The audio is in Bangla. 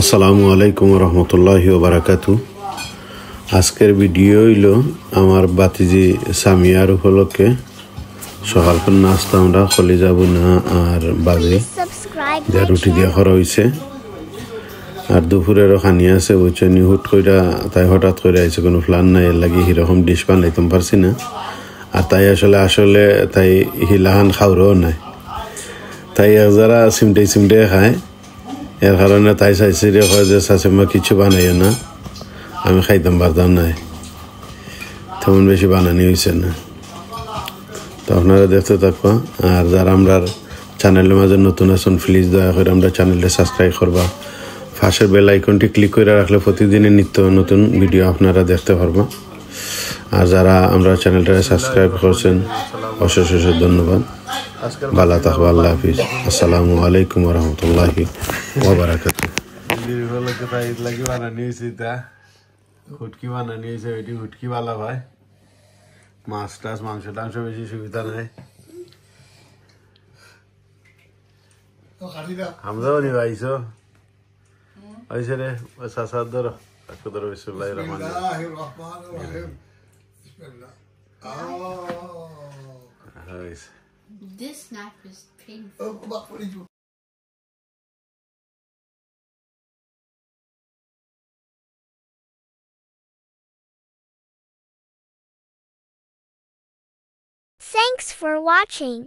আসসালামু আলাইকুম রহমতুল্লাহি ওয়া বারাকাতু। আজকের ভিডিও হইল আমার বাতিজি সামিয়ার উপলক্ষে সকালকার নাস্তা আমরা কলিজা বুনা আর বাজে যা রুটি দিয়ে করা হয়েছে। আর দুপুরেরও খানি আছে বুঝছেন, হুট কইরা তাই হঠাৎ করে আইছে, কোনো প্ল্যান নাই, এর লাগি হিরকম ডিশ বানাইতাম পারছি না। আর তাই আসলে তাই হিলাহান খাওয়ারও নাই, তাই যারা চিমটে খায়, এর কারণে তাই চাইছি রে কয় যে চাচিমা কিছু বানাইও না, আমি খাইতাম পারতাম নাই, তেমন বেশি বানানি হয়েছে না। তো আপনারা দেখতে থাকবা। আর যারা আমরা চ্যানেলের মাঝে নতুন আছেন প্লিজ দয়া করে আমরা চ্যানেলটা সাবস্ক্রাইব করবা, পাশের বেল আইকনটি ক্লিক করে রাখলে প্রতিদিনের নিত্য নতুন ভিডিও আপনারা দেখতে পারবা। আর যারা আমরা চ্যানেলটা সাবস্ক্রাইব করছেন অশেষ ধন্যবাদ। ভালো থাকবা, আল্লাহ হাফিজ, আসসালামু আলাইকুম রহমতুল্লাহি ওয়া বারাকাতুহু। হুটকি বানানি হয়েছে, ওইটি হুটকি বালা ভাই, মাছ টাছ মাংস টাংস বেশি সুবিধা নাই। আমরাও নি ভাইছো হয়েছে রে চাষার ধরো ধরো বিসমিল্লাহির রহমানির রহিম। This knife is painful. Thanks for watching.